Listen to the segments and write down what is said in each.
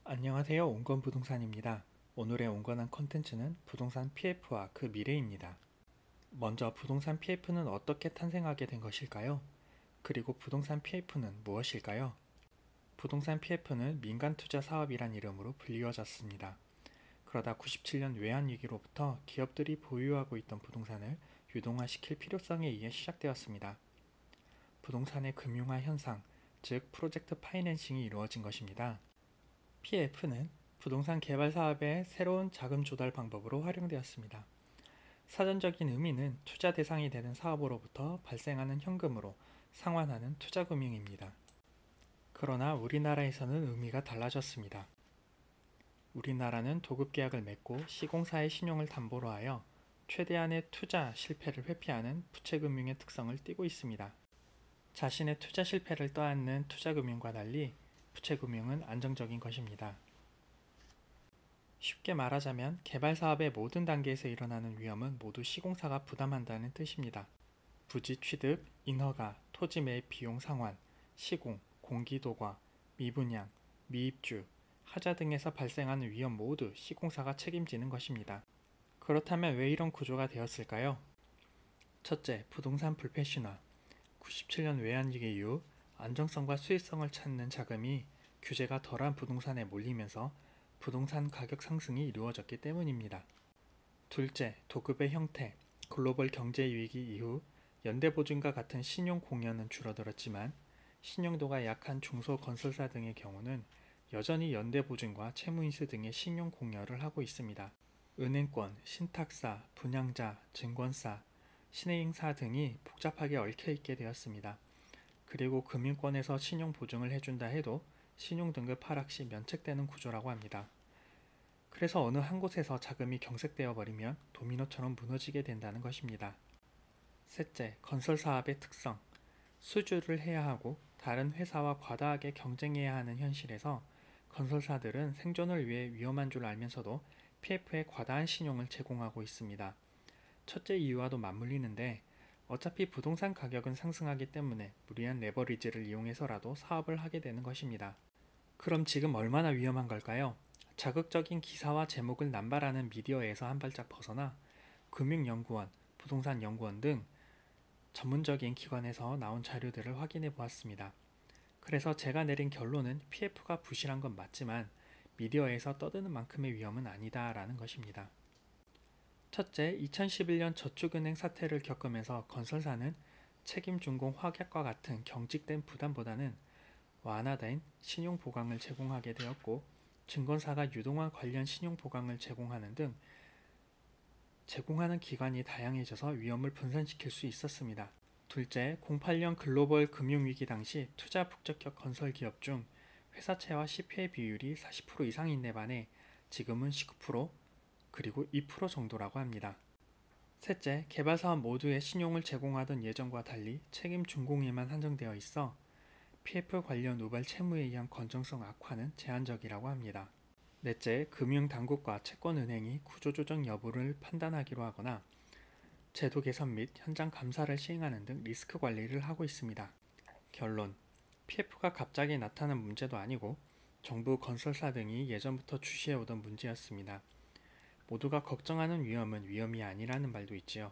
안녕하세요. 온건부동산입니다. 오늘의 온건한 컨텐츠는 부동산 PF와 그 미래입니다. 먼저 부동산 PF는 어떻게 탄생하게 된 것일까요? 그리고 부동산 PF는 무엇일까요? 부동산 PF는 민간투자 사업이란 이름으로 불리워졌습니다. 그러다 97년 외환위기로부터 기업들이 보유하고 있던 부동산을 유동화시킬 필요성에 의해 시작되었습니다. 부동산의 금융화 현상, 즉 프로젝트 파이낸싱이 이루어진 것입니다. PF는 부동산 개발 사업의 새로운 자금 조달 방법으로 활용되었습니다. 사전적인 의미는 투자 대상이 되는 사업으로부터 발생하는 현금으로 상환하는 투자금융입니다. 그러나 우리나라에서는 의미가 달라졌습니다. 우리나라는 도급계약을 맺고 시공사의 신용을 담보로 하여 최대한의 투자 실패를 회피하는 부채금융의 특성을 띠고 있습니다. 자신의 투자 실패를 떠안는 투자금융과 달리 부채금융은 안정적인 것입니다. 쉽게 말하자면 개발 사업의 모든 단계에서 일어나는 위험은 모두 시공사가 부담한다는 뜻입니다. 부지 취득, 인허가, 토지 매입 비용 상환, 시공, 공기 도과, 미분양, 미입주, 하자 등에서 발생하는 위험 모두 시공사가 책임지는 것입니다. 그렇다면 왜 이런 구조가 되었을까요? 첫째, 부동산 불패신화. 97년 외환위기 이후 안정성과 수익성을 찾는 자금이 규제가 덜한 부동산에 몰리면서 부동산 가격 상승이 이루어졌기 때문입니다. 둘째, 도급의 형태. 글로벌 경제 위기 이후 연대보증과 같은 신용 공여는 줄어들었지만 신용도가 약한 중소건설사 등의 경우는 여전히 연대보증과 채무인수 등의 신용 공여를 하고 있습니다. 은행권, 신탁사, 분양자, 증권사, 신해ing사 등이 복잡하게 얽혀있게 되었습니다. 그리고 금융권에서 신용 보증을 해준다 해도 신용등급 하락 시 면책되는 구조라고 합니다. 그래서 어느 한 곳에서 자금이 경색되어 버리면 도미노처럼 무너지게 된다는 것입니다. 셋째, 건설사업의 특성. 수주를 해야 하고 다른 회사와 과다하게 경쟁해야 하는 현실에서 건설사들은 생존을 위해 위험한 줄 알면서도 PF에 과다한 신용을 제공하고 있습니다. 첫째 이유와도 맞물리는데 어차피 부동산 가격은 상승하기 때문에 무리한 레버리지를 이용해서라도 사업을 하게 되는 것입니다. 그럼 지금 얼마나 위험한 걸까요? 자극적인 기사와 제목을 남발하는 미디어에서 한 발짝 벗어나 금융연구원, 부동산연구원 등 전문적인 기관에서 나온 자료들을 확인해 보았습니다. 그래서 제가 내린 결론은 PF가 부실한 건 맞지만 미디어에서 떠드는 만큼의 위험은 아니다라는 것입니다. 첫째, 2011년 저축은행 사태를 겪으면서 건설사는 책임준공 확약과 같은 경직된 부담보다는 완화된 신용보강을 제공하게 되었고 증권사가 유동화 관련 신용보강을 제공하는 등 제공하는 기관이 다양해져서 위험을 분산시킬 수 있었습니다. 둘째, 08년 글로벌 금융위기 당시 투자 북적격 건설기업 중 회사채와 시패 비율이 40% 이상인 데 반해 지금은 19% 그리고 2% 정도라고 합니다. 셋째, 개발사업 모두에 신용을 제공하던 예전과 달리 책임 준공에만 한정되어 있어 PF 관련 우발 채무에 의한 건전성 악화는 제한적이라고 합니다. 넷째, 금융당국과 채권은행이 구조조정 여부를 판단하기로 하거나 제도 개선 및 현장 감사를 시행하는 등 리스크 관리를 하고 있습니다. 결론, PF가 갑자기 나타난 문제도 아니고 정부 건설사 등이 예전부터 주시해오던 문제였습니다. 모두가 걱정하는 위험은 위험이 아니라는 말도 있지요.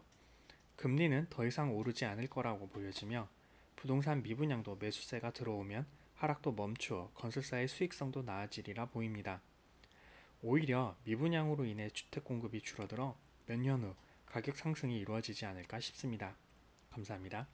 금리는 더 이상 오르지 않을 거라고 보여지며 부동산 미분양도 매수세가 들어오면 하락도 멈추어 건설사의 수익성도 나아지리라 보입니다. 오히려 미분양으로 인해 주택 공급이 줄어들어 몇 년 후 가격 상승이 이루어지지 않을까 싶습니다. 감사합니다.